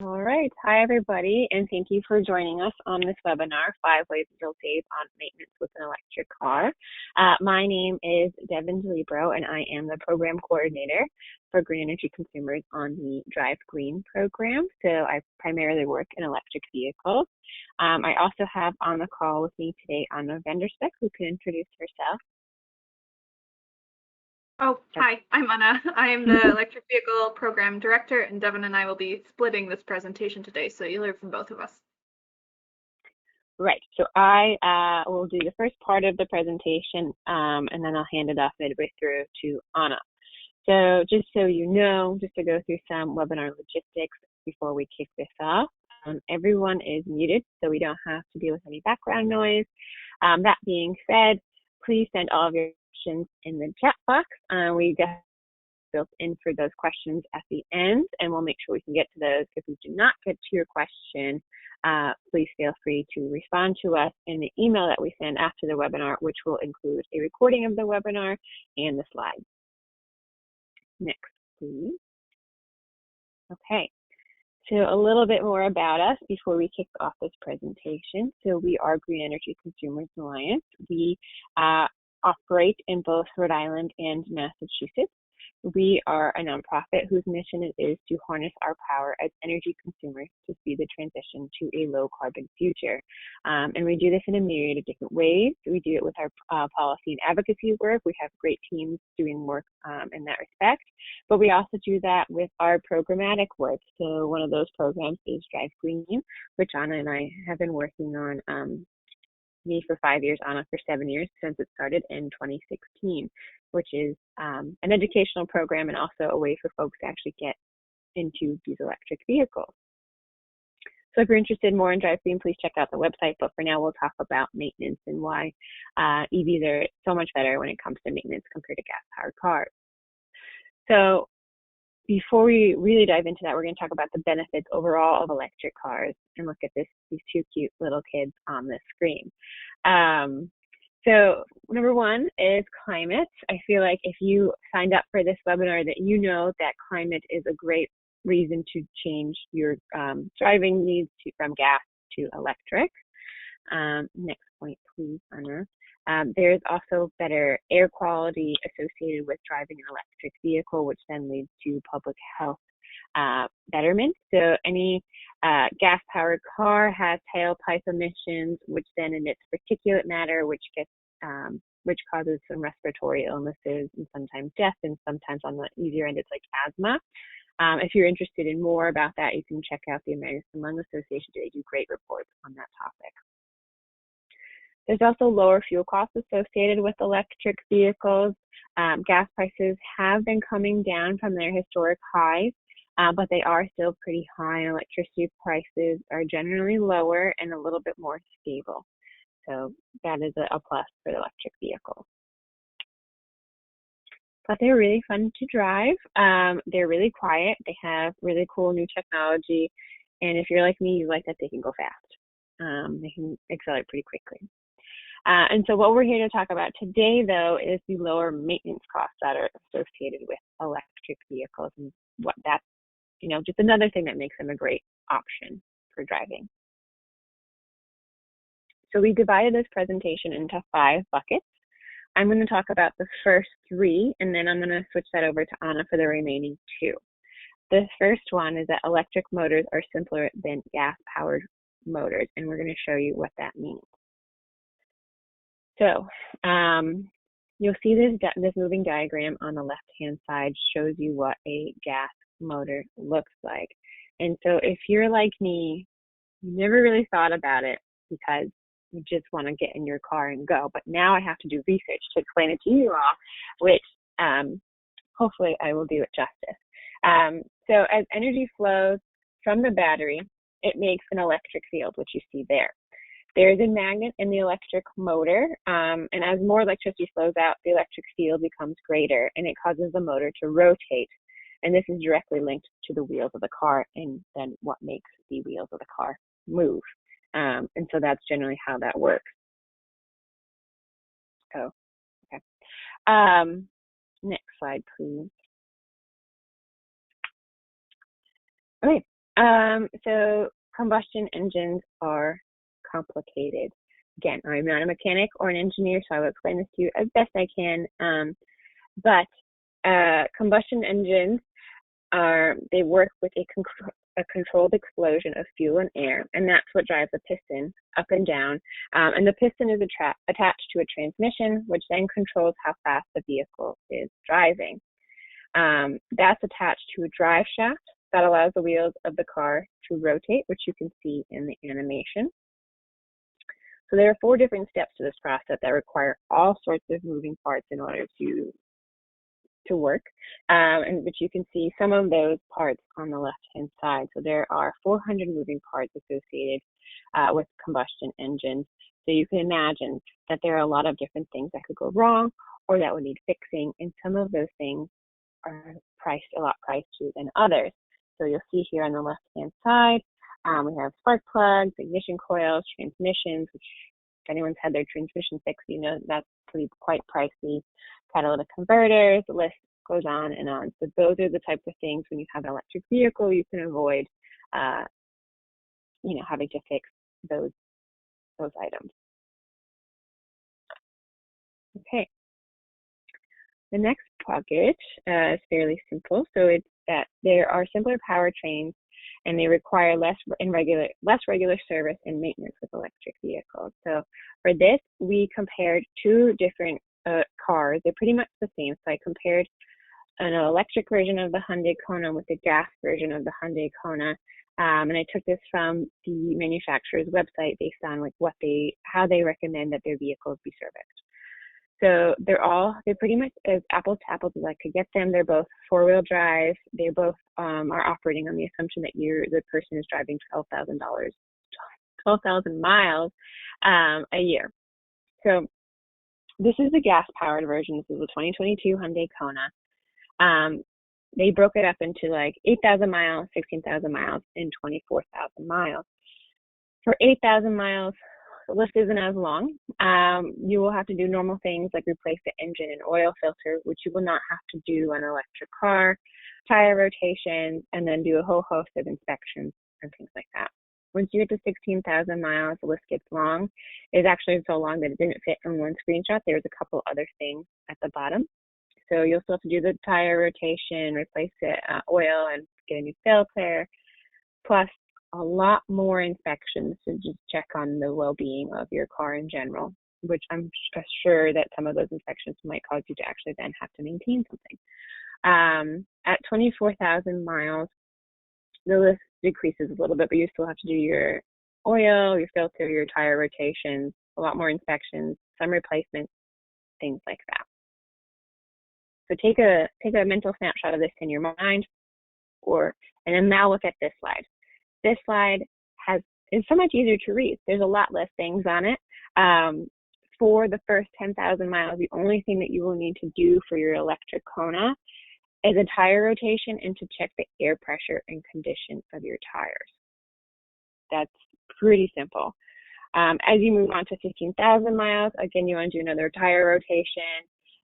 All right. Hi, everybody, and thank you for joining us on this webinar, 5 Ways You'll Save on Maintenance with an Electric Car. My name is Devin Delibro, and I am the Program Coordinator for Green Energy Consumers on the Drive Green program. So I primarily work in electric vehicles. I also have on the call with me today Anna Vanderspek, who can introduce herself. Oh, hi, I'm Anna. I am the Electric Vehicle Program Director, and Devin and I will be splitting this presentation today, so you'll hear from both of us. Right, so I will do the first part of the presentation, and then I'll hand it off midway through to Anna. So just so you know, just to go through some webinar logistics before we kick this off, everyone is muted, so we don't have to deal with any background noise. That being said, please send all of your questions in the chat box. We got built in for those questions at the end, and we'll make sure we can get to those. If we do not get to your question, please feel free to respond to us in the email that we send after the webinar, which will include a recording of the webinar and the slides. Next, please. Okay. So a little bit more about us before we kick off this presentation. So we are Green Energy Consumers Alliance. We operate in both Rhode Island and Massachusetts. We are a nonprofit whose mission it is to harness our power as energy consumers to speed the transition to a low carbon future. And we do this in a myriad of different ways. We do it with our policy and advocacy work. We have great teams doing work in that respect, but we also do that with our programmatic work. So one of those programs is Drive Green, which Anna and I have been working on, me for 5 years, Anna for 7 years, since it started in 2016, which is an educational program and also a way for folks to actually get into these electric vehicles. So if you're interested more in Drive Green, please check out the website. But for now, we'll talk about maintenance and why EVs are so much better when it comes to maintenance compared to gas-powered cars. So before we really dive into that, we're going to talk about the benefits overall of electric cars and look at these two cute little kids on the screen. So number one is climate. I feel like if you signed up for this webinar that you know that climate is a great reason to change your driving needs from gas to electric. Next point, please, Anna. There's also better air quality associated with driving an electric vehicle, which then leads to public health betterment. So any gas-powered car has tailpipe emissions, which then emits particulate matter, which causes some respiratory illnesses and sometimes death, and sometimes on the easier end, it's like asthma. If you're interested in more about that, you can check out the American Lung Association. They do great reports on that topic. There's also lower fuel costs associated with electric vehicles. Gas prices have been coming down from their historic highs, but they are still pretty high. Electricity prices are generally lower and a little bit more stable. So that is a plus for the electric vehicles. But they're really fun to drive. They're really quiet. They have really cool new technology. And if you're like me, you like that they can go fast. They can accelerate pretty quickly. And so what we're here to talk about today, though, is the lower maintenance costs that are associated with electric vehicles, and what that's, just another thing that makes them a great option for driving. So we divided this presentation into 5 buckets. I'm going to talk about the first 3, and then I'm going to switch that over to Anna for the remaining 2. The first one is that electric motors are simpler than gas-powered motors, and we're going to show you what that means. So you'll see this moving diagram on the left-hand side shows you what a gas motor looks like. And so if you're like me, you never really thought about it because you just want to get in your car and go. But now I have to do research to explain it to you all, which hopefully I will do it justice. So as energy flows from the battery, it makes an electric field, which you see there. There is a magnet in the electric motor, and as more electricity flows out, the electric field becomes greater, and it causes the motor to rotate. And this is directly linked to the wheels of the car, and then what makes the wheels of the car move. And so that's generally how that works. Oh, okay. Next slide, please. Okay, So combustion engines are complicated. Again, I'm not a mechanic or an engineer, so I will explain this to you as best I can. But combustion engines they work with a controlled explosion of fuel and air, and that's what drives the piston up and down. And the piston is attached to a transmission, which then controls how fast the vehicle is driving. That's attached to a drive shaft that allows the wheels of the car to rotate, which you can see in the animation. So there are 4 different steps to this process that require all sorts of moving parts in order to work, and but you can see some of those parts on the left-hand side. So there are 400 moving parts associated with combustion engines. So you can imagine that there are a lot of different things that could go wrong or that would need fixing, and some of those things are priced a lot pricier than others. So you'll see here on the left-hand side, we have spark plugs, ignition coils, transmissions, which if anyone's had their transmission fixed, you know that's quite pricey. Catalytic converters, the list goes on and on. So those are the types of things when you have an electric vehicle, you can avoid, having to fix those items. Okay. The next bucket is fairly simple. So it's that there are simpler powertrains and they require less regular service and maintenance with electric vehicles. So for this, we compared 2 different cars. They're pretty much the same. So I compared an electric version of the Hyundai Kona with the gas version of the Hyundai Kona. And I took this from the manufacturer's website based on how they recommend that their vehicles be serviced. So they're pretty much as apples to apples as I could get them. They're both 4-wheel drive. They both are operating on the assumption that the person is driving 12,000 miles a year. So this is the gas-powered version. This is the 2022 Hyundai Kona. They broke it up into like 8,000 miles, 16,000 miles, and 24,000 miles. For 8,000 miles, the list isn't as long. You will have to do normal things like replace the engine and oil filter, which you will not have to do on an electric car, tire rotations, and then do a whole host of inspections and things like that. Once you get to 16,000 miles, the list gets long. It's actually so long that it didn't fit in one screenshot. There's a couple other things at the bottom. So you'll still have to do the tire rotation, replace the oil, and get a new filter, plus a lot more inspections to just check on the well-being of your car in general, which I'm sure that some of those inspections might cause you to actually then have to maintain something. At 24,000 miles, the list decreases a little bit, but you still have to do your oil, your filter, your tire rotations, a lot more inspections, some replacements, things like that. So take a mental snapshot of this in your mind, and then now look at this slide. This slide is so much easier to read. There's a lot less things on it. For the first 10,000 miles, the only thing that you will need to do for your electric Kona is a tire rotation and to check the air pressure and condition of your tires. That's pretty simple. As you move on to 15,000 miles, again, you want to do another tire rotation,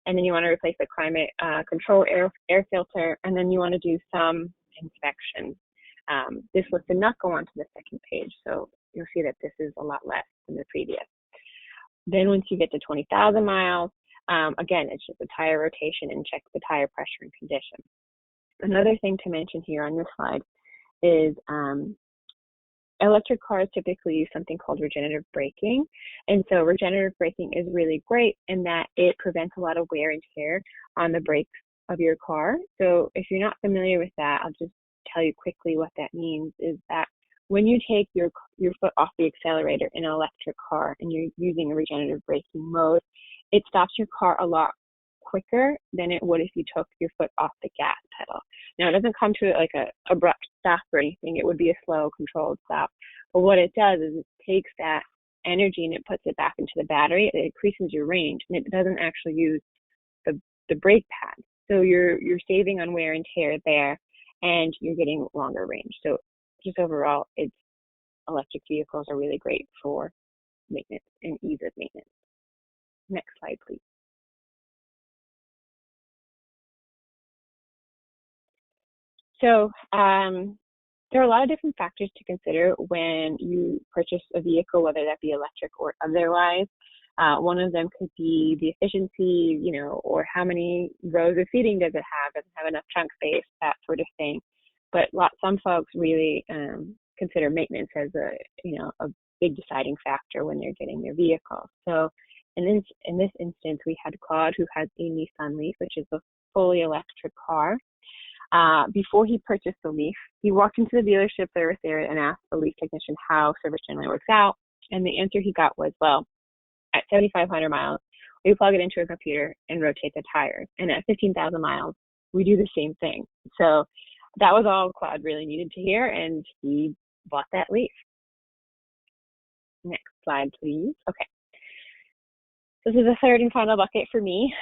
and then you want to replace the climate control air filter, and then you want to do some inspections. This list did not go on to the second page, so you'll see that this is a lot less than the previous. Then once you get to 20,000 miles, again, it's just a tire rotation and check the tire pressure and condition. Another thing to mention here on this slide is electric cars typically use something called regenerative braking. And so regenerative braking is really great in that it prevents a lot of wear and tear on the brakes of your car. So if you're not familiar with that, I'll just tell you quickly what that means is that when you take your foot off the accelerator in an electric car and you're using a regenerative braking mode, it stops your car a lot quicker than it would if you took your foot off the gas pedal. Now, it doesn't come to like a abrupt stop or anything. It would be a slow, controlled stop. But what it does is it takes that energy and it puts it back into the battery. It increases your range, and it doesn't actually use the brake pad. So you're saving on wear and tear there, and you're getting longer range. So just overall, electric vehicles are really great for maintenance and ease of maintenance. Next slide, please. So there are a lot of different factors to consider when you purchase a vehicle, whether that be electric or otherwise. One of them could be the efficiency, or how many rows of seating does it have? Does it have enough trunk space? That sort of thing. But some folks really consider maintenance as a big deciding factor when they're getting their vehicle. So in this instance, we had Claude, who has a Nissan Leaf, which is a fully electric car. Before he purchased the Leaf, he walked into the dealership service area and asked the Leaf technician how service generally works out. And the answer he got was, well, at 7,500 miles, we plug it into a computer and rotate the tires. And at 15,000 miles, we do the same thing. So that was all Claude really needed to hear, and he bought that Leaf. Next slide, please. Okay. This is the third and final bucket for me.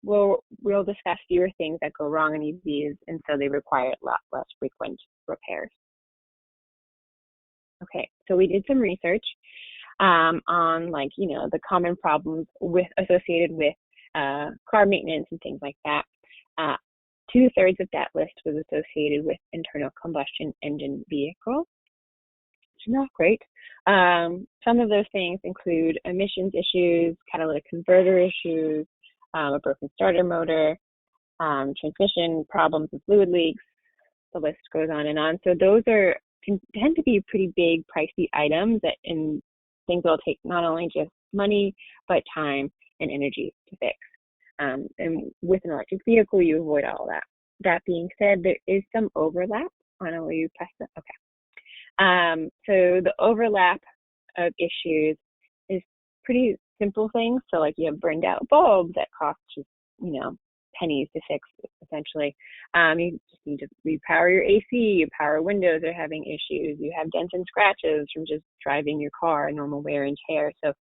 We'll discuss fewer things that go wrong in EVs, and so they require a lot less frequent repairs. Okay, so we did some research on the common problems associated with car maintenance and things like that. 2/3 of that list was associated with internal combustion engine vehicles. It's not great. Some of those things include emissions issues, catalytic converter issues, a broken starter motor, transmission problems and fluid leaks. The list goes on and on. So those tend to be pretty big, pricey items and things will take not only just money, but time and energy to fix. And with an electric vehicle, you avoid all that. That being said, there is some overlap. I know where you press it. Okay. So the overlap of issues is pretty simple things. So like you have burned out bulbs that cost just, pennies to fix essentially. You just need to repower your AC, your power windows are having issues, you have dents and scratches from just driving your car, normal wear and tear. So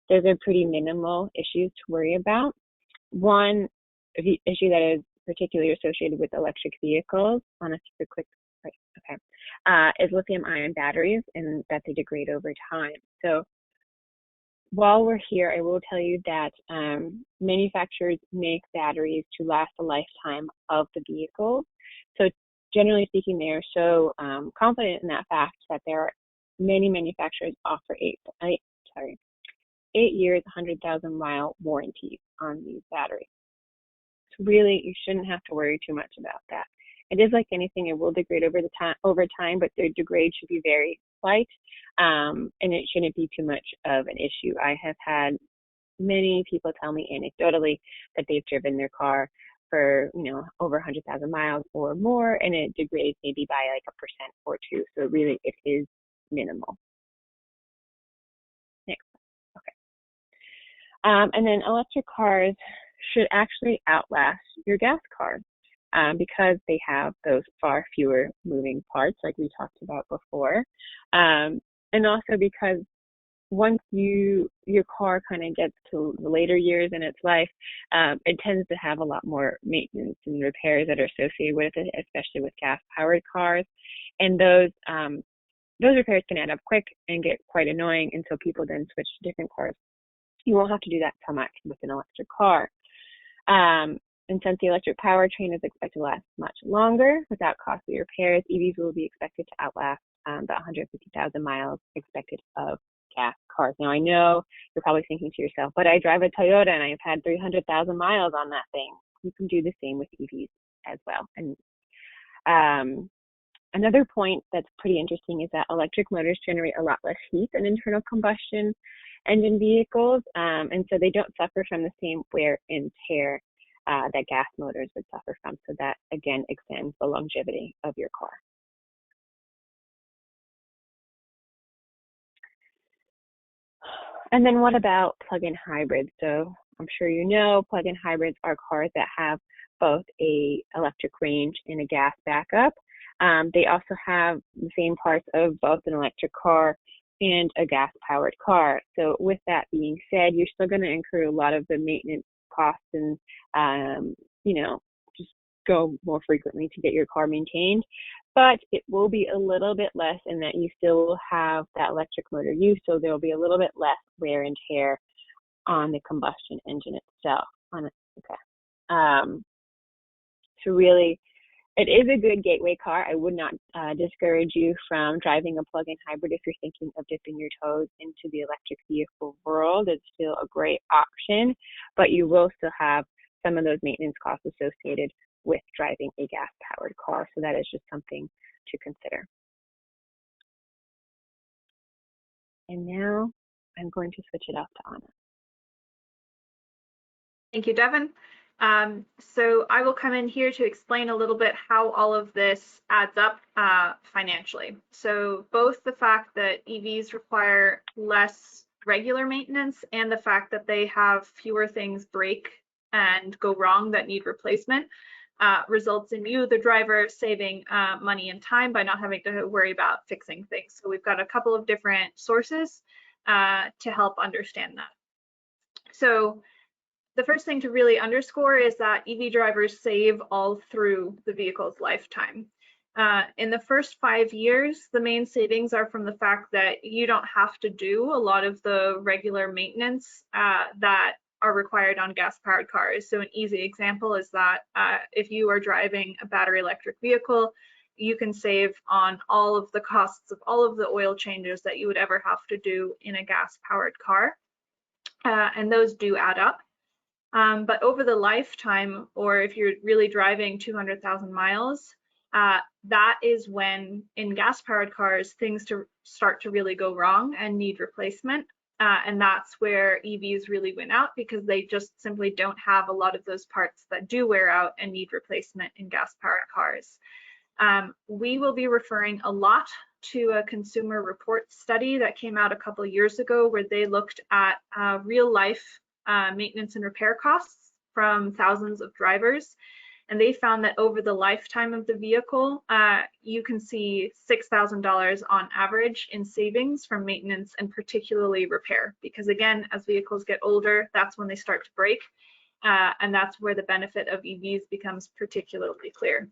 those are pretty minimal issues to worry about. One issue that is particularly associated with electric vehicles, on a super quick, is lithium-ion batteries and that they degrade over time. So while we're here, I will tell you that manufacturers make batteries to last the lifetime of the vehicle. So generally speaking, they are so confident in that fact that there are many manufacturers offer 8 years, 100,000 mile warranties on these batteries. So really, you shouldn't have to worry too much about that. It is like anything; it will degrade over time, but the degrade should be very slight, and it shouldn't be too much of an issue. I have had many people tell me anecdotally that they've driven their car for over 100,000 miles or more, and it degrades maybe by like 1% or 2%. So really, it is minimal. Next, okay. And then electric cars should actually outlast your gas cars. Because they have those far fewer moving parts, like we talked about before. And also because once your car kind of gets to the later years in its life, it tends to have a lot more maintenance and repairs that are associated with it, especially with gas-powered cars. And those repairs can add up quick and get quite annoying, and so people then switch to different cars. You won't have to do that so much with an electric car. And since the electric powertrain is expected to last much longer without costly repairs, EVs will be expected to outlast the 150,000 miles expected of gas cars. Now, I know you're probably thinking to yourself, but I drive a Toyota and I've had 300,000 miles on that thing. You can do the same with EVs as well. And another point that's pretty interesting is that electric motors generate a lot less heat than internal combustion engine vehicles, and so they don't suffer from the same wear and tear that gas motors would suffer from. So that, again, extends the longevity of your car. And then what about plug-in hybrids? So I'm sure you know plug-in hybrids are cars that have both a electric range and a gas backup. They also have the same parts of both an electric car and a gas-powered car. So with that being said, you're still going to incur a lot of the maintenance costs and, just go more frequently to get your car maintained. But it will be a little bit less in that you still will have that electric motor use, so there will be a little bit less wear and tear on the combustion engine itself. So really, It is a good gateway car. I would not discourage you from driving a plug-in hybrid if you're thinking of dipping your toes into the electric vehicle world. It's still a great option, but you will still have some of those maintenance costs associated with driving a gas-powered car. So that is just something to consider. And now I'm going to switch it off to Anna. Thank you, Devin. So I will come in here to explain a little bit how all of this adds up financially. So both the fact that EVs require less regular maintenance and the fact that they have fewer things break and go wrong that need replacement results in you, the driver, saving money and time by not having to worry about fixing things. So we've got a couple of different sources to help understand that. So the first thing to really underscore is that EV drivers save all through the vehicle's lifetime. In the first 5 years, the main savings are from the fact that you don't have to do a lot of the regular maintenance that are required on gas-powered cars. So an easy example is that if you are driving a battery electric vehicle, you can save on all of the costs of all of the oil changes that you would ever have to do in a gas-powered car. And those do add up. But over the lifetime, or if you're really driving 200,000 miles, that is when in gas-powered cars, things start to really go wrong and need replacement. And that's where EVs really win out because they just simply don't have a lot of those parts that do wear out and need replacement in gas-powered cars. We will be referring a lot to a consumer report study that came out a couple of years ago where they looked at real life maintenance and repair costs from thousands of drivers. And they found that over the lifetime of the vehicle, you can see $6,000 on average in savings from maintenance and particularly repair. Because again, as vehicles get older, that's when they start to break. And that's where the benefit of EVs becomes particularly clear.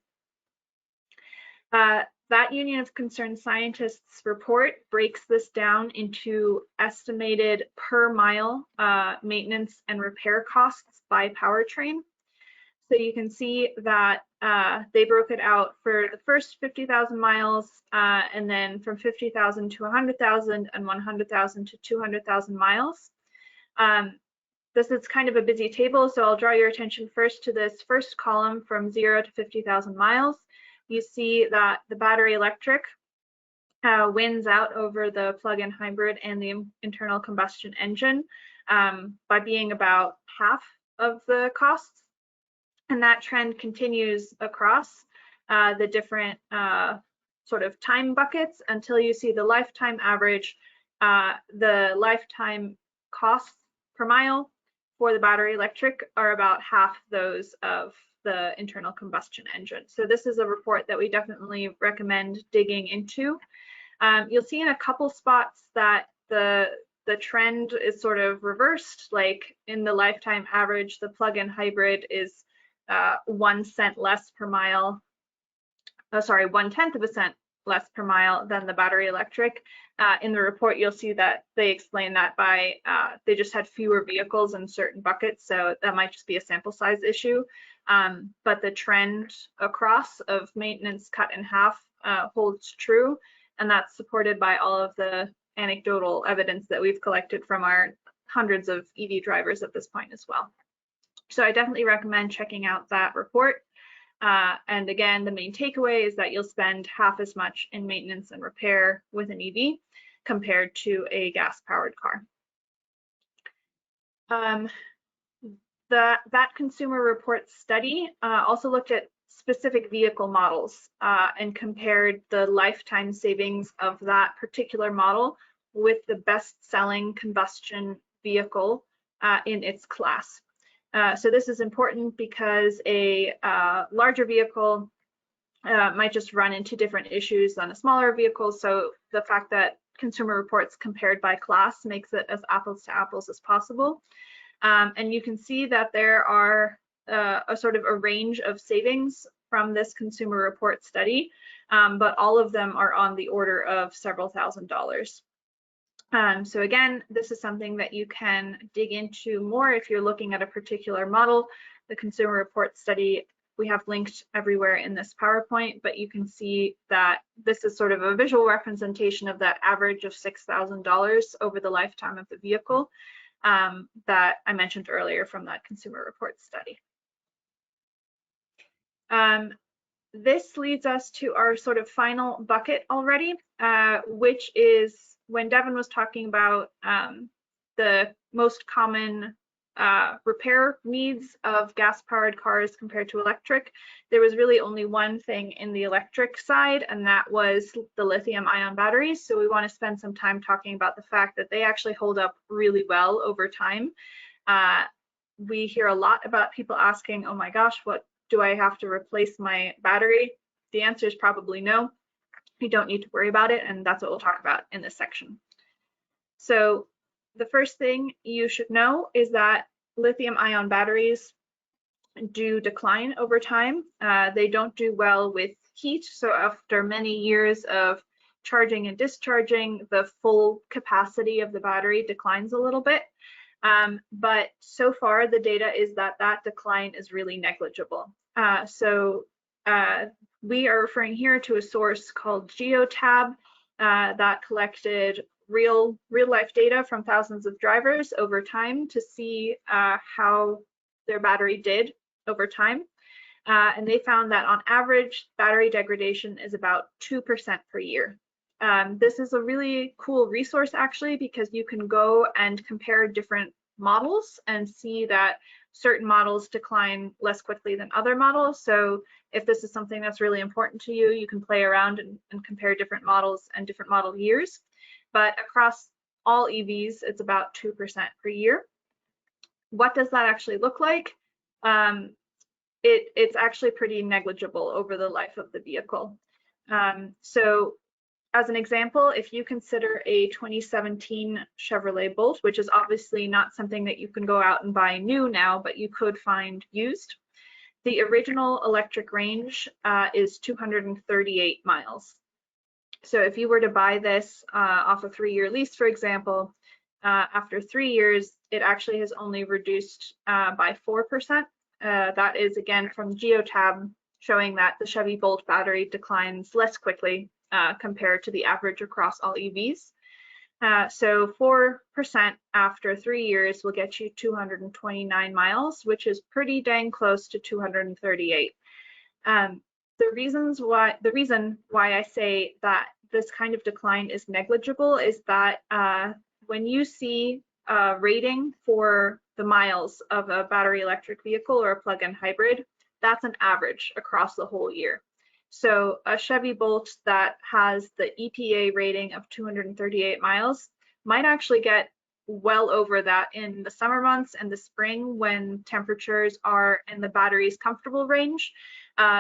That Union of Concerned Scientists report breaks this down into estimated per mile maintenance and repair costs by powertrain. So you can see that they broke it out for the first 50,000 miles and then from 50,000 to 100,000 and 100,000 to 200,000 miles. This is kind of a busy table, so I'll draw your attention first to this first column from 0 to 50,000 miles. You see that the battery electric wins out over the plug-in hybrid and the internal combustion engine by being about half of the costs. And that trend continues across the different sort of time buckets until you see the lifetime average. The lifetime costs per mile for the battery electric are about half those of the internal combustion engine. So this is a report that we definitely recommend digging into. You'll see in a couple spots that the trend is sort of reversed, like in the lifetime average, the plug-in hybrid is 1 cent less per mile, 1/10 of a cent less per mile than the battery electric. In the report, you'll see that they explain that by they just had fewer vehicles in certain buckets, so that might just be a sample size issue. But the trend across of maintenance cut in half holds true, and that's supported by all of the anecdotal evidence that we've collected from our hundreds of EV drivers at this point as well. So I definitely recommend checking out that report. And again, the main takeaway is that you'll spend half as much in maintenance and repair with an EV compared to a gas-powered car. That consumer report study also looked at specific vehicle models and compared the lifetime savings of that particular model with the best-selling combustion vehicle in its class. So this is important because a larger vehicle might just run into different issues than a smaller vehicle. So the fact that consumer reports compared by class makes it as apples to apples as possible. And you can see that there are a sort of a range of savings from this consumer report study, but all of them are on the order of several $1,000s. So again, this is something that you can dig into more if you're looking at a particular model. The consumer report study we have linked everywhere in this PowerPoint, but you can see that this is sort of a visual representation of that average of $6,000 over the lifetime of the vehicle that I mentioned earlier from that Consumer Reports study. This leads us to our sort of final bucket already, which is when Devin was talking about the most common repair needs of gas-powered cars compared to electric. There was really only one thing in the electric side, and that was the lithium-ion batteries. So we want to spend some time talking about the fact that they actually hold up really well over time. We hear a lot about people asking, oh my gosh, what do I have to replace my battery? The answer is probably no. You don't need to worry about it, and that's what we'll talk about in this section. So the first thing you should know is that lithium-ion batteries do decline over time. They don't do well with heat, so after many years of charging and discharging, the full capacity of the battery declines a little bit. But so far, the data is that that decline is really negligible. We are referring here to a source called GeoTab that collected real life data from thousands of drivers over time to see how their battery did over time. And they found that on average, battery degradation is about 2% per year. This is a really cool resource actually, because you can go and compare different models and see that certain models decline less quickly than other models. So if this is something that's really important to you, you can play around and compare different models and different model years. But across all EVs, it's about 2% per year. What does that actually look like? It's actually pretty negligible over the life of the vehicle. So as an example, if you consider a 2017 Chevrolet Bolt, which is obviously not something that you can go out and buy new now, but you could find used, the original electric range is 238 miles. So if you were to buy this off a 3-year lease, for example, after 3 years, it actually has only reduced by 4%. That is, again, from GeoTab, showing that the Chevy Bolt battery declines less quickly compared to the average across all EVs. So 4% after 3 years will get you 229 miles, which is pretty dang close to 238. The reason why I say that this kind of decline is negligible is that when you see a rating for the miles of a battery electric vehicle or a plug-in hybrid, that's an average across the whole year. So a Chevy Bolt that has the EPA rating of 238 miles might actually get well over that in the summer months and the spring when temperatures are in the battery's comfortable range.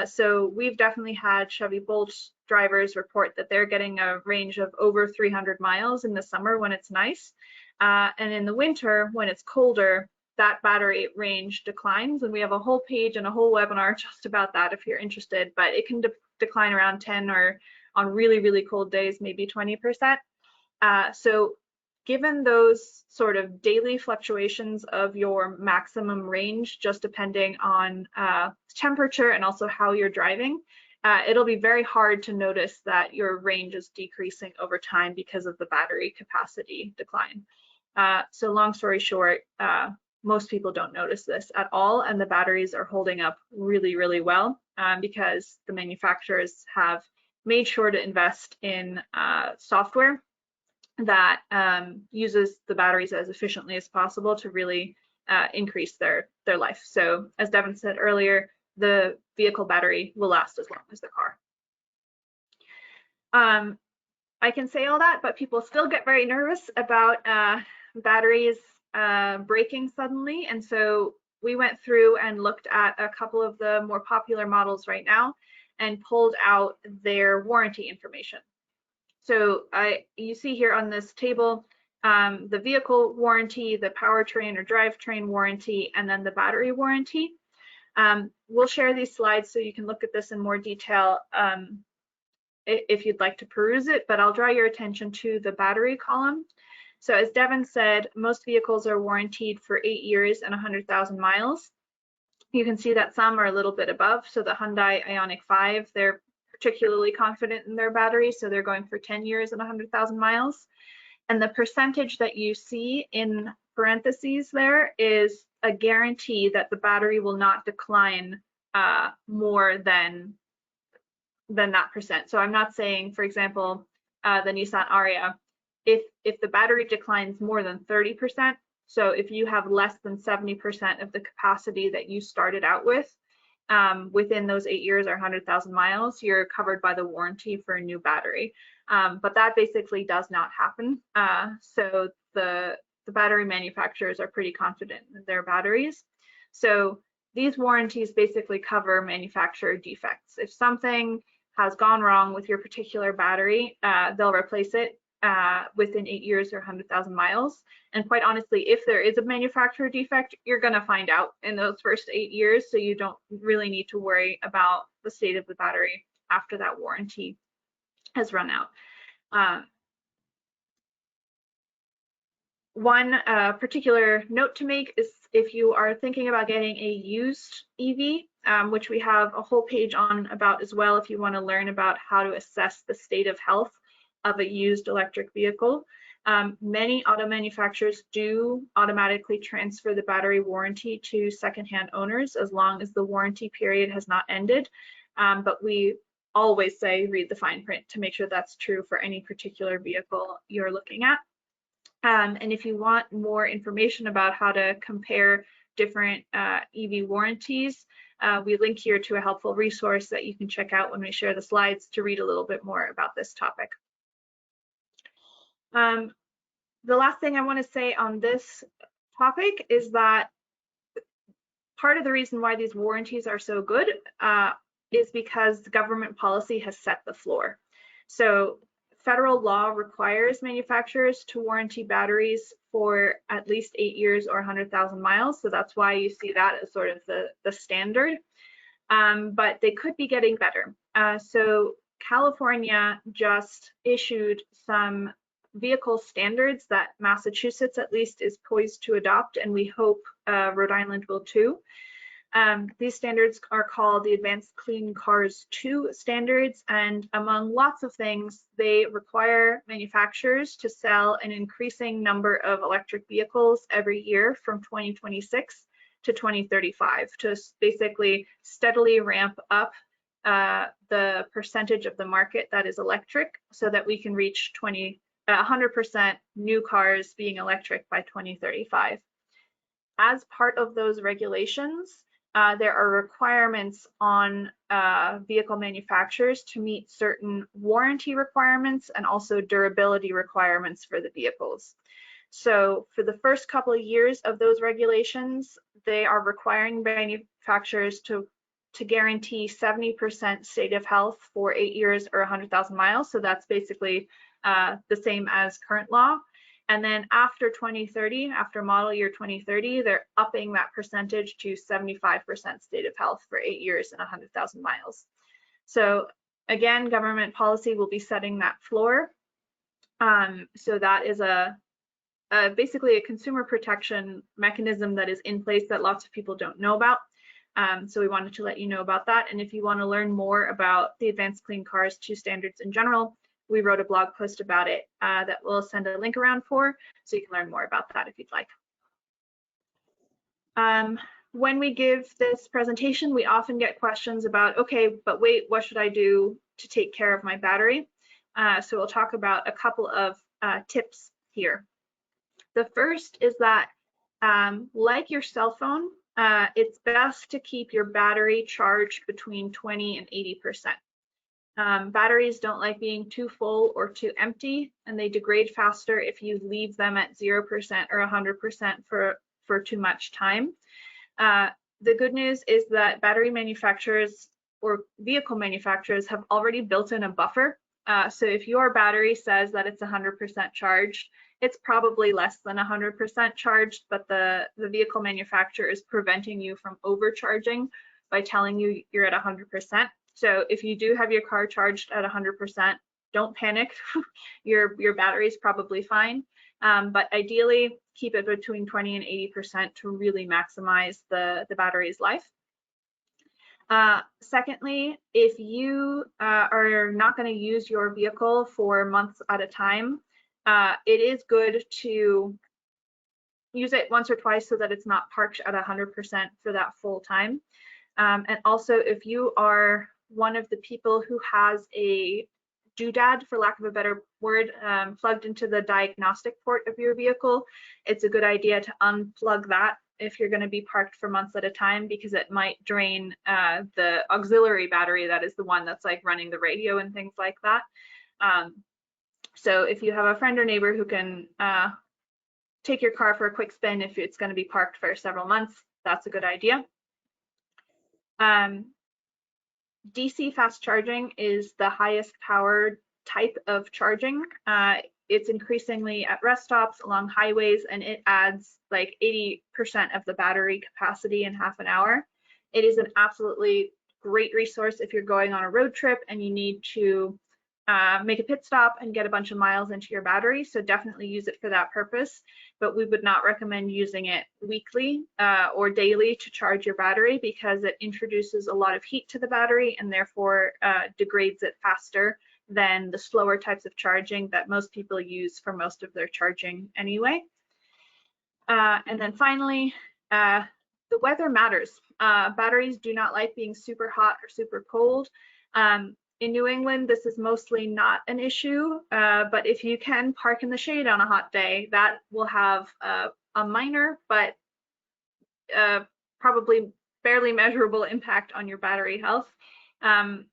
So we've definitely had Chevy Bolt drivers report that they're getting a range of over 300 miles in the summer when it's nice. And in the winter, when it's colder, that battery range declines, and we have a whole page and a whole webinar just about that if you're interested, but it can decline around 10 or on really, really cold days, maybe 20%. So given those sort of daily fluctuations of your maximum range, just depending on temperature and also how you're driving, it'll be very hard to notice that your range is decreasing over time because of the battery capacity decline. So long story short, most people don't notice this at all, and the batteries are holding up really, really well because the manufacturers have made sure to invest in software that uses the batteries as efficiently as possible to really increase their life. So as Devin said earlier, the vehicle battery will last as long as the car. I can say all that, but people still get very nervous about batteries breaking suddenly. And so we went through and looked at a couple of the more popular models right now and pulled out their warranty information. So you see here on this table, the vehicle warranty, the powertrain or drivetrain warranty, and then the battery warranty. We'll share these slides so you can look at this in more detail if you'd like to peruse it, but I'll draw your attention to the battery column. So as Devin said, most vehicles are warranted for 8 years and 100,000 miles. You can see that some are a little bit above. So the Hyundai Ioniq 5, they're particularly confident in their battery, so they're going for 10 years and 100,000 miles. And the percentage that you see in parentheses there is a guarantee that the battery will not decline more than that percent. So I'm not saying, for example, the Nissan Ariya, if the battery declines more than 30%, so if you have less than 70% of the capacity that you started out with, within those 8 years or 100,000 miles, you're covered by the warranty for a new battery. But that basically does not happen. So the battery manufacturers are pretty confident in their batteries. So these warranties basically cover manufacturer defects. If something has gone wrong with your particular battery, they'll replace it within 8 years or 100,000 miles. And quite honestly, if there is a manufacturer defect, you're going to find out in those first 8 years, so you don't really need to worry about the state of the battery after that warranty has run out. One particular note to make is if you are thinking about getting a used EV, which we have a whole page on about as well if you want to learn about how to assess the state of health of a used electric vehicle. Many auto manufacturers do automatically transfer the battery warranty to secondhand owners as long as the warranty period has not ended. But we always say read the fine print to make sure that's true for any particular vehicle you're looking at. And if you want more information about how to compare different EV warranties, we link here to a helpful resource that you can check out when we share the slides to read a little bit more about this topic. The last thing I want to say on this topic is that part of the reason why these warranties are so good is because the government policy has set the floor. So federal law requires manufacturers to warranty batteries for at least 8 years or 100,000 miles. So that's why you see that as sort of the standard. But they could be getting better. So California just issued some vehicle standards that Massachusetts at least is poised to adopt, and we hope Rhode Island will too. These standards are called the Advanced Clean Cars 2 standards, and among lots of things, they require manufacturers to sell an increasing number of electric vehicles every year from 2026 to 2035 to basically steadily ramp up the percentage of the market that is electric so that we can reach 100% new cars being electric by 2035. As part of those regulations, there are requirements on vehicle manufacturers to meet certain warranty requirements and also durability requirements for the vehicles. So for the first couple of years of those regulations, they are requiring manufacturers to guarantee 70% state of health for 8 years or 100,000 miles. So that's basically the same as current law. And then after 2030, after model year 2030, they're upping that percentage to 75% state of health for 8 years and 100,000 miles. So again, government policy will be setting that floor. So that is basically a consumer protection mechanism that is in place that lots of people don't know about. So we wanted to let you know about that. And if you want to learn more about the Advanced Clean Cars 2 standards in general, we wrote a blog post about it that we'll send a link around for, so you can learn more about that if you'd like. When we give this presentation, we often get questions about, okay, but wait, what should I do to take care of my battery? So we'll talk about a couple of tips here. The first is that, like your cell phone, it's best to keep your battery charged between 20 and 80%. Batteries don't like being too full or too empty, and they degrade faster if you leave them at 0% or 100% for too much time. The good news is that battery manufacturers or vehicle manufacturers have already built in a buffer. So if your battery says that it's 100% charged, it's probably less than 100% charged, but the vehicle manufacturer is preventing you from overcharging by telling you you're at 100%. So if you do have your car charged at 100%, don't panic. your battery is probably fine. But ideally, keep it between 20 and 80% to really maximize the battery's life. Secondly, if you are not going to use your vehicle for months at a time, it is good to use it once or twice so that it's not parked at 100% for that full time. And also, if you are one of the people who has a doodad, for lack of a better word, plugged into the diagnostic port of your vehicle, it's a good idea to unplug that if you're going to be parked for months at a time, because it might drain the auxiliary battery, that is the one that's like running the radio and things like that. So if you have a friend or neighbor who can take your car for a quick spin if it's going to be parked for several months, that's a good idea. DC fast charging is the highest powered type of charging. It's increasingly at rest stops, along highways, and it adds like 80% of the battery capacity in half an hour. It is an absolutely great resource if you're going on a road trip and you need to make a pit stop and get a bunch of miles into your battery. So definitely use it for that purpose, but we would not recommend using it weekly or daily to charge your battery, because it introduces a lot of heat to the battery and therefore degrades it faster than the slower types of charging that most people use for most of their charging anyway. And then finally, the weather matters. Batteries do not like being super hot or super cold. In New England, this is mostly not an issue, but if you can park in the shade on a hot day, that will have a minor but probably barely measurable impact on your battery health.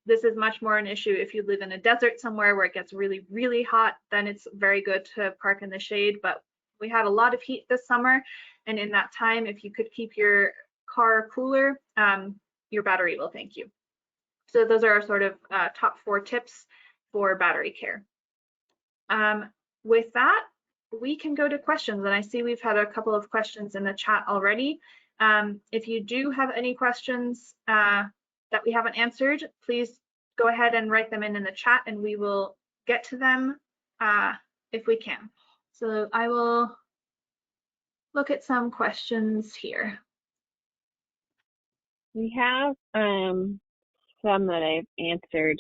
This is much more an issue if you live in a desert somewhere where it gets really, really hot. Then it's very good to park in the shade, but we had a lot of heat this summer, and in that time, if you could keep your car cooler, your battery will thank you. So those are our sort of top 4 tips for battery care. With that, we can go to questions, and I see we've had a couple of questions in the chat already. If you do have any questions that we haven't answered, please go ahead and write them in the chat, and we will get to them if we can. So I will look at some questions here. We have some that I've answered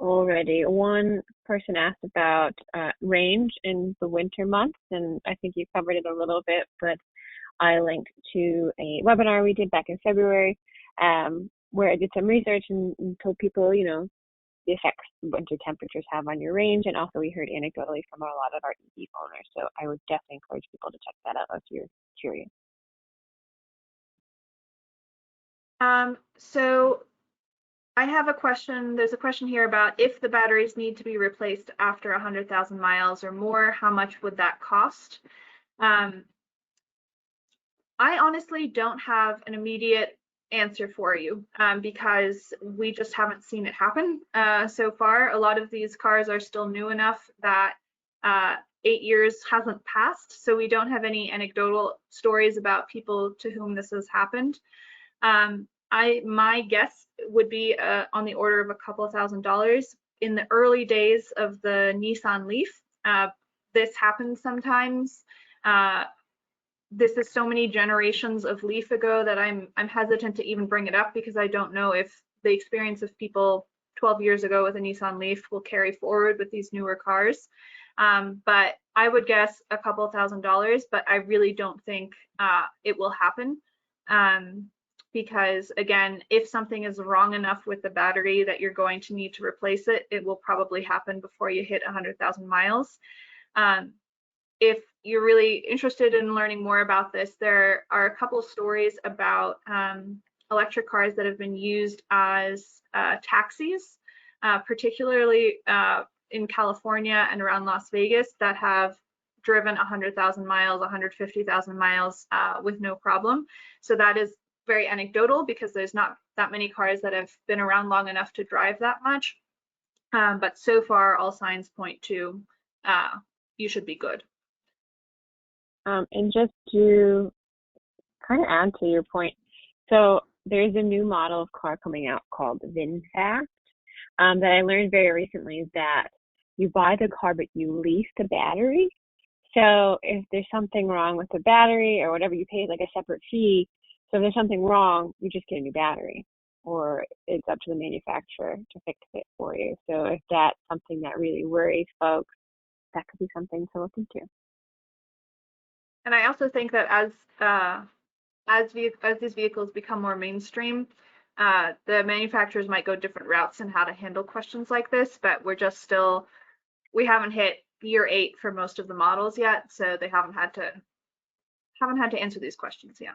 already. One person asked about range in the winter months, and I think you covered it a little bit, but I linked to a webinar we did back in February where I did some research and told people, you know, the effects winter temperatures have on your range, and also we heard anecdotally from a lot of our EV owners. So I would definitely encourage people to check that out if you're curious. So I have a question. There's a question here about if the batteries need to be replaced after 100,000 miles or more, how much would that cost? I honestly don't have an immediate answer for you because we just haven't seen it happen so far. A lot of these cars are still new enough that 8 years hasn't passed, so we don't have any anecdotal stories about people to whom this has happened. My guess would be on the order of a couple of $1,000s. In the early days of the Nissan Leaf, this happens sometimes. This is so many generations of Leaf ago that I'm hesitant to even bring it up, because I don't know if the experience of people 12 years ago with a Nissan Leaf will carry forward with these newer cars. But I would guess a couple of $1,000s, but I really don't think it will happen. Because again, if something is wrong enough with the battery that you're going to need to replace it, it will probably happen before you hit 100,000 miles. If you're really interested in learning more about this, there are a couple stories about electric cars that have been used as taxis, particularly in California and around Las Vegas, that have driven 100,000 miles, 150,000 miles with no problem. So that is very anecdotal because there's not that many cars that have been around long enough to drive that much. But so far, all signs point to you should be good. And just to kind of add to your point, so there's a new model of car coming out called VinFast that I learned very recently, that you buy the car but you lease the battery. So if there's something wrong with the battery or whatever, you pay like a separate fee. So if there's something wrong, you just get a new battery. or it's up to the manufacturer to fix it for you. So if that's something that really worries folks, that could be something to look into. And I also think that as these vehicles become more mainstream, the manufacturers might go different routes in how to handle questions like this, but we haven't hit year 8 for most of the models yet, so they haven't had to answer these questions yet.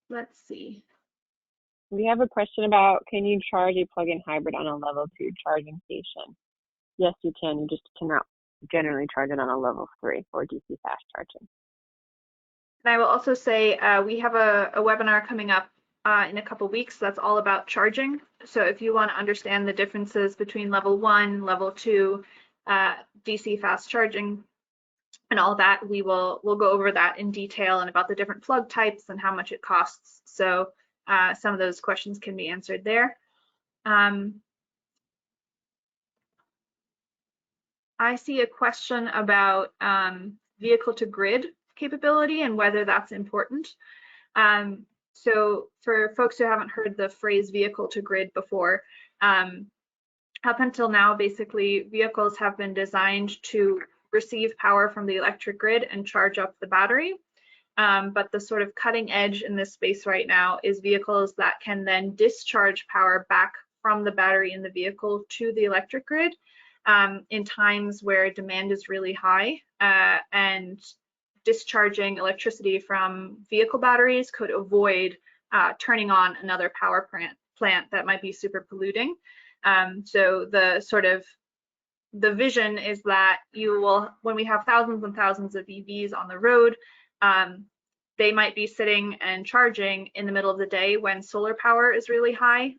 Let's see. We have a question about, can you charge a plug-in hybrid on a level 2 charging station? Yes, you can. You just cannot generally charge it on a level 3 for DC fast charging. And I will also say we have a webinar coming up in a couple weeks that's all about charging. So if you want to understand the differences between level 1, level 2 DC fast charging and all that, we'll go over that in detail and about the different plug types and how much it costs. So some of those questions can be answered there. I see a question about vehicle to grid capability and whether that's important. So for folks who haven't heard the phrase vehicle to grid before, up until now, basically vehicles have been designed to receive power from the electric grid and charge up the battery. But the sort of cutting edge in this space right now is vehicles that can then discharge power back from the battery in the vehicle to the electric grid in times where demand is really high, and discharging electricity from vehicle batteries could avoid turning on another power plant that might be super polluting. So the vision is that when we have thousands and thousands of EVs on the road, they might be sitting and charging in the middle of the day when solar power is really high,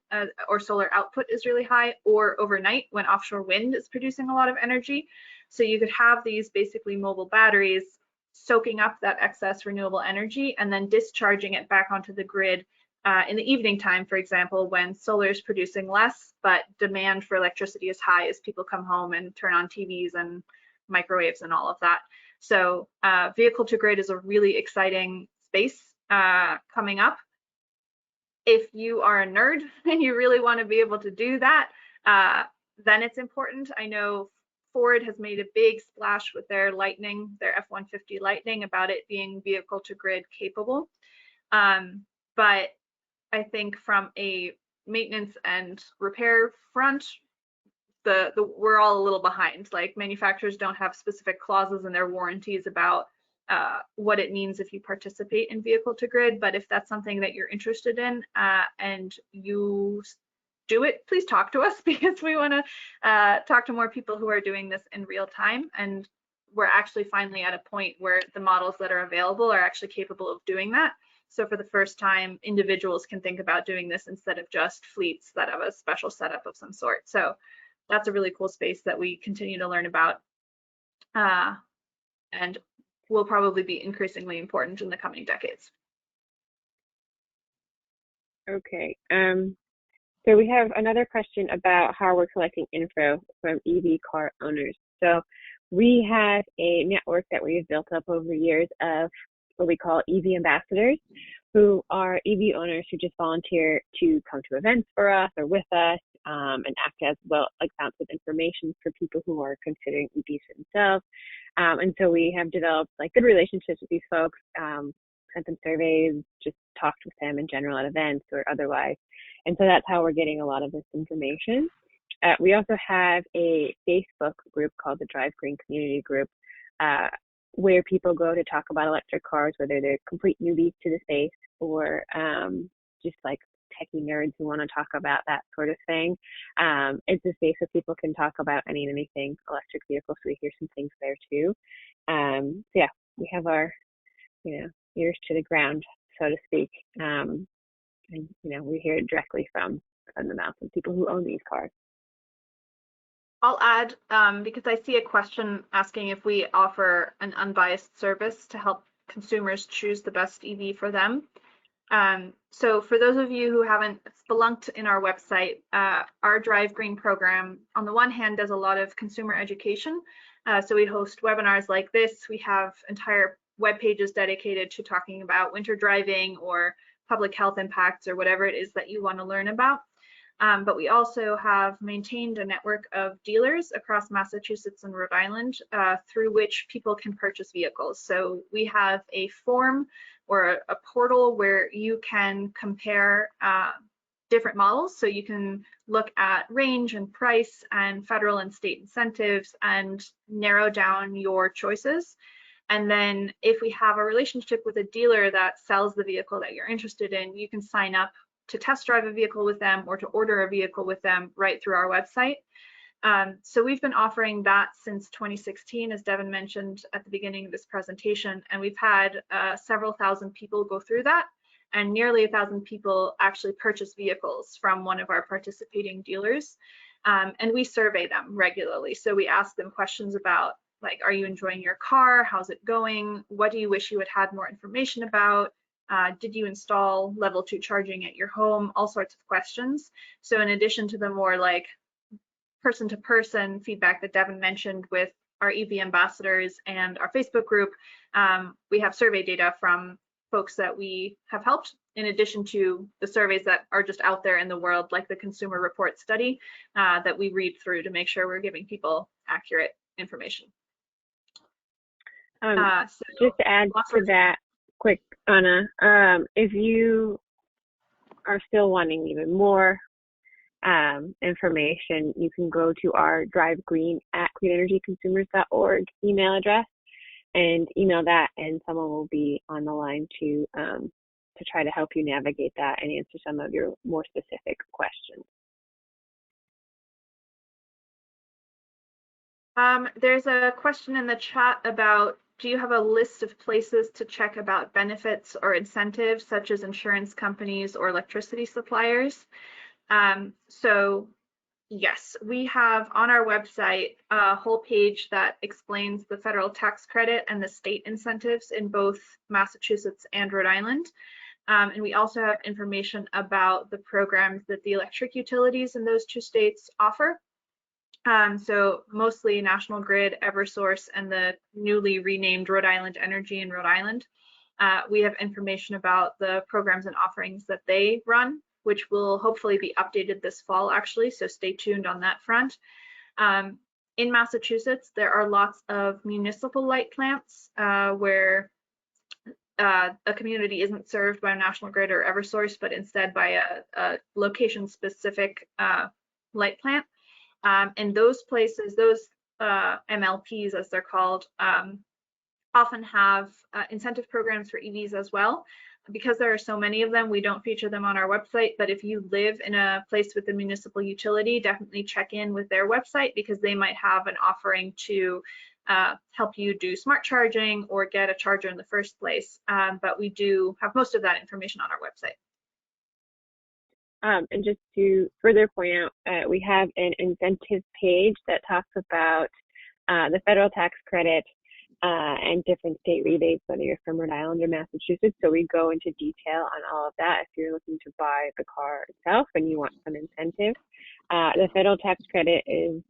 or solar output is really high, or overnight when offshore wind is producing a lot of energy. So you could have these basically mobile batteries soaking up that excess renewable energy and then discharging it back onto the grid in the evening time, for example, when solar is producing less, but demand for electricity is high as people come home and turn on TVs and microwaves and all of that. So vehicle to grid is a really exciting space coming up. If you are a nerd and you really want to be able to do that, then it's important. I know Ford has made a big splash with their Lightning, their F-150 Lightning, about it being vehicle to grid capable. But I think from a maintenance and repair front, we're all a little behind. Like, manufacturers don't have specific clauses in their warranties about what it means if you participate in vehicle to grid. But if that's something that you're interested in and you do it, please talk to us, because we want to talk to more people who are doing this in real time. And we're actually finally at a point where the models that are available are actually capable of doing that. So for the first time, individuals can think about doing this instead of just fleets that have a special setup of some sort. So that's a really cool space that we continue to learn about, and will probably be increasingly important in the coming decades. Okay. So we have another question about how we're collecting info from EV car owners. So we have a network that we've built up over years of what we call EV ambassadors, who are EV owners who just volunteer to come to events for us or with us, and act as well, like, fountains of information for people who are considering EVs for themselves. And so we have developed like good relationships with these folks, sent them surveys, just talked with them in general at events or otherwise. And so that's how we're getting a lot of this information. We also have a Facebook group called the Drive Green Community Group, where people go to talk about electric cars, whether they're complete newbies to the space or just like techie nerds who want to talk about that sort of thing. It's a space where people can talk about anything electric vehicles. So we hear some things there too. So yeah, we have our, ears to the ground, so to speak. And we hear it directly from the mouth of people who own these cars. I'll add, because I see a question asking if we offer an unbiased service to help consumers choose the best EV for them. So for those of you who haven't spelunked in our website, our Drive Green program, on the one hand, does a lot of consumer education, So we host webinars like this. We have entire web pages dedicated to talking about winter driving or public health impacts or whatever it is that you want to learn about. But we also have maintained a network of dealers across Massachusetts and Rhode Island through which people can purchase vehicles. So we have a form or a portal where you can compare different models. So you can look at range and price and federal and state incentives and narrow down your choices. And then if we have a relationship with a dealer that sells the vehicle that you're interested in, you can sign up to test drive a vehicle with them or to order a vehicle with them right through our website. So we've been offering that since 2016, as Devin mentioned at the beginning of this presentation, and we've had several thousand people go through that, and nearly 1,000 people actually purchase vehicles from one of our participating dealers. And we survey them regularly. So we ask them questions about, like, are you enjoying your car? How's it going? What do you wish you had had more information about? Did you install level 2 charging at your home? All sorts of questions. So in addition to the more like person-to-person feedback that Devin mentioned with our EV ambassadors and our Facebook group, we have survey data from folks that we have helped, in addition to the surveys that are just out there in the world, like the Consumer Report study that we read through to make sure we're giving people accurate information. So just to add to that quick, Anna, if you are still wanting even more information, you can go to our drivegreen@cleanenergyconsumers.org email address and email that, and someone will be on the line to try to help you navigate that and answer some of your more specific questions. There's a question in the chat about, do you have a list of places to check about benefits or incentives, such as insurance companies or electricity suppliers? So yes, we have on our website a whole page that explains the federal tax credit and the state incentives in both Massachusetts and Rhode Island. And we also have information about the programs that the electric utilities in those two states offer. So mostly National Grid, Eversource, and the newly renamed Rhode Island Energy in Rhode Island. We have information about the programs and offerings that they run, which will hopefully be updated this fall, actually, so stay tuned on that front. In Massachusetts, there are lots of municipal light plants where a community isn't served by National Grid or Eversource, but instead by a location-specific light plant. And those places, those MLPs, as they're called, often have incentive programs for EVs as well. Because there are so many of them, we don't feature them on our website, but if you live in a place with a municipal utility, definitely check in with their website, because they might have an offering to help you do smart charging or get a charger in the first place. But we do have most of that information on our website. And just to further point out, we have an incentive page that talks about the federal tax credit and different state rebates, whether you're from Rhode Island or Massachusetts. So we go into detail on all of that if you're looking to buy the car itself and you want some incentive. The federal tax credit is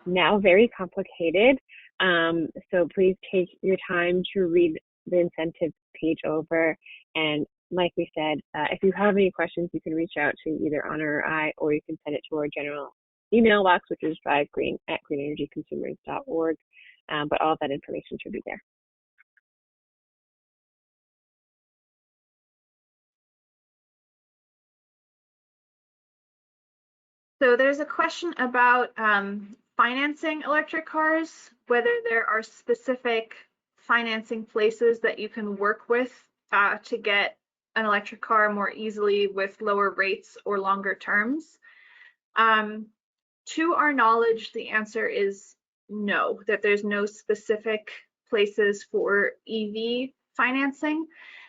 now very complicated. So please take your time to read the incentive page over. And like we said, if you have any questions, you can reach out to either Anna or I, or you can send it to our general email box, which is drivegreen@cleanenergyconsumers.org. But all of that information should be there. So there's a question about financing electric cars, whether there are specific financing places that you can work with to get an electric car more easily with lower rates or longer terms. To our knowledge, the answer is no, that there's no specific places for EV financing.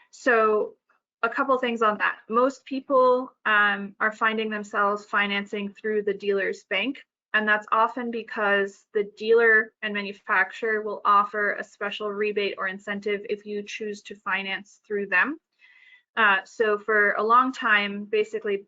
So a couple things on that. Most people are finding themselves financing through the dealer's bank, and that's often because the dealer and manufacturer will offer a special rebate or incentive if you choose to finance through them. So for a long time, basically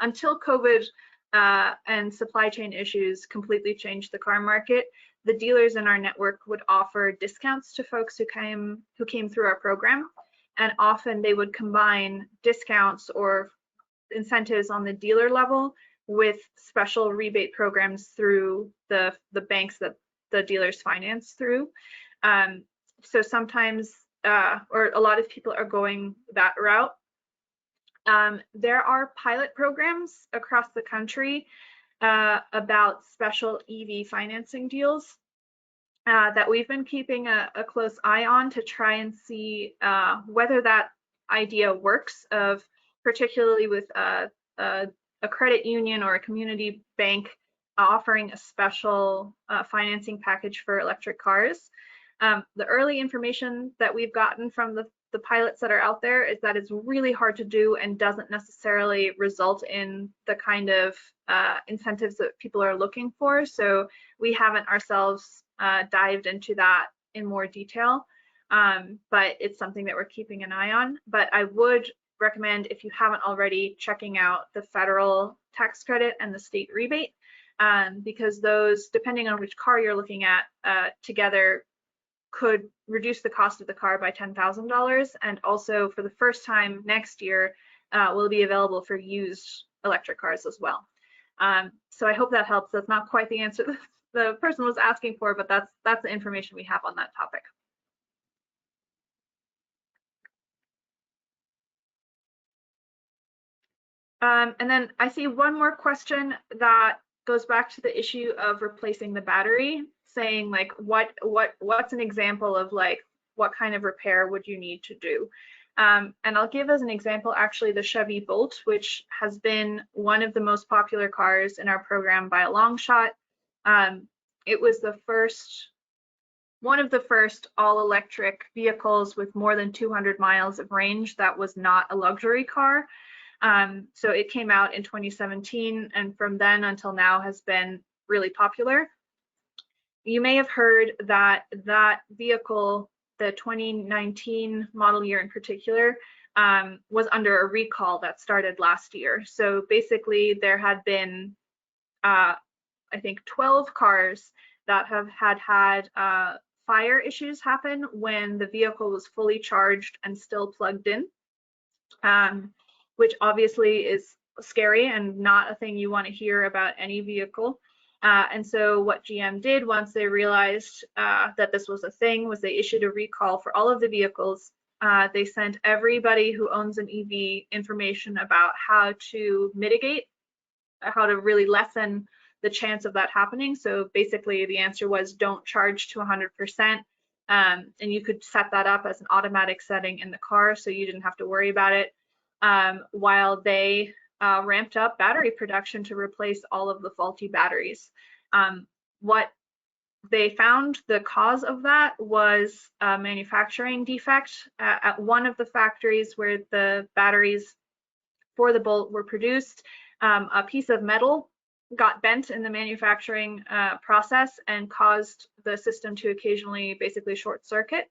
until COVID and supply chain issues completely changed the car market, the dealers in our network would offer discounts to folks who came through our program, and often they would combine discounts or incentives on the dealer level with special rebate programs through the banks that the dealers finance through. So sometimes, or a lot of people are going that route. There are pilot programs across the country about special EV financing deals that we've been keeping a close eye on to try and see whether that idea works, of particularly with a credit union or a community bank offering a special financing package for electric cars. The early information that we've gotten from the pilots that are out there is that it's really hard to do and doesn't necessarily result in the kind of incentives that people are looking for. So we haven't ourselves dived into that in more detail, but it's something that we're keeping an eye on. But I would recommend, if you haven't already, checking out the federal tax credit and the state rebate, because those, depending on which car you're looking at, together could reduce the cost of the car by $10,000, and also for the first time next year will be available for used electric cars as well. So I hope that helps. That's not quite the answer the person was asking for, but that's the information we have on that topic. And then I see one more question that goes back to the issue of replacing the battery, saying like what's an example of like what kind of repair would you need to do? And I'll give as an example actually the Chevy Bolt, which has been one of the most popular cars in our program by a long shot. It was one of the first all-electric vehicles with more than 200 miles of range that was not a luxury car. So it came out in 2017, and from then until now has been really popular. You may have heard that that vehicle, the 2019 model year in particular, was under a recall that started last year. So basically there had been, I think 12 cars that have had fire issues happen when the vehicle was fully charged and still plugged in, which obviously is scary and not a thing you want to hear about any vehicle. And so what GM did once they realized that this was a thing was they issued a recall for all of the vehicles. They sent everybody who owns an EV information about how to mitigate, how to really lessen the chance of that happening. So basically the answer was don't charge to 100%. And you could set that up as an automatic setting in the car so you didn't have to worry about it, while they ramped up battery production to replace all of the faulty batteries. What they found the cause of that was a manufacturing defect at one of the factories where the batteries for the Bolt were produced. A piece of metal got bent in the manufacturing process and caused the system to occasionally basically short circuit.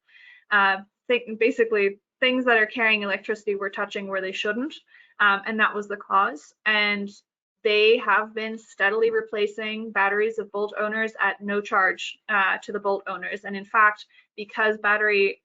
Basically things that are carrying electricity were touching where they shouldn't, and that was the cause. And they have been steadily replacing batteries of Bolt owners at no charge to the Bolt owners. And in fact, because batteries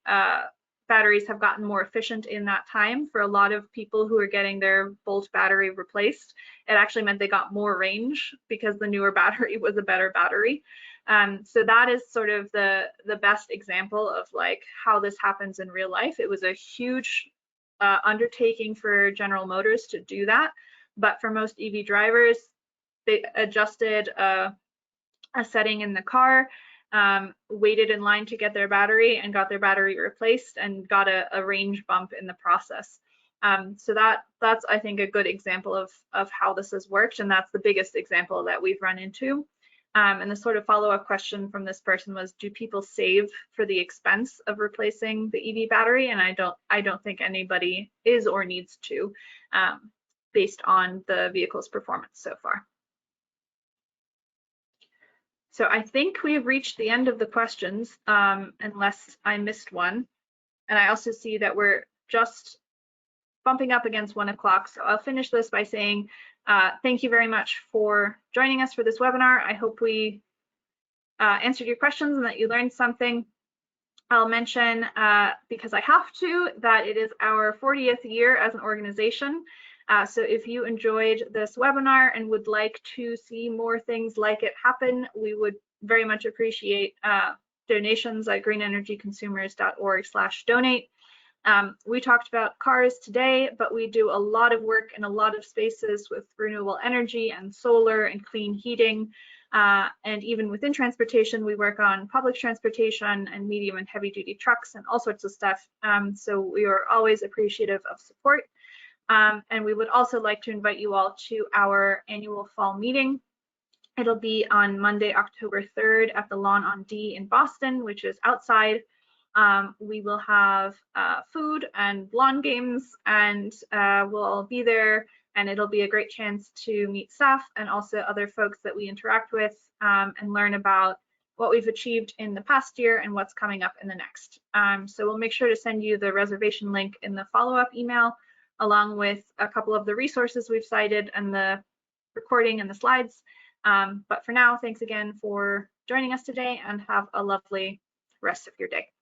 have gotten more efficient in that time, for a lot of people who are getting their Bolt battery replaced, it actually meant they got more range because the newer battery was a better battery. So that is sort of the best example of like how this happens in real life. It was a huge undertaking for General Motors to do that, but for most EV drivers, they adjusted a setting in the car, waited in line to get their battery and got their battery replaced and got a range bump in the process. So that's I think a good example of how this has worked, and that's the biggest example that we've run into. And the sort of follow-up question from this person was, do people save for the expense of replacing the EV battery? And I don't think anybody is or needs to, based on the vehicle's performance so far. So I think we have reached the end of the questions, unless I missed one. And I also see that we're just bumping up against 1 o'clock. So I'll finish this by saying thank you very much for joining us for this webinar. I hope we answered your questions and that you learned something. I'll mention, because I have to, that it is our 40th year as an organization. So if you enjoyed this webinar and would like to see more things like it happen, we would very much appreciate donations at greenenergyconsumers.org/donate. We talked about cars today, but we do a lot of work in a lot of spaces with renewable energy and solar and clean heating. And even within transportation, we work on public transportation and medium and heavy duty trucks and all sorts of stuff. So we are always appreciative of support. And we would also like to invite you all to our annual fall meeting. It'll be on Monday, October 3rd at the Lawn on D in Boston, which is outside. We will have food and lawn games, and we'll all be there, and it'll be a great chance to meet staff and also other folks that we interact with, and learn about what we've achieved in the past year and what's coming up in the next. So we'll make sure to send you the reservation link in the follow-up email, along with a couple of the resources we've cited and the recording and the slides. But for now, thanks again for joining us today, and have a lovely rest of your day.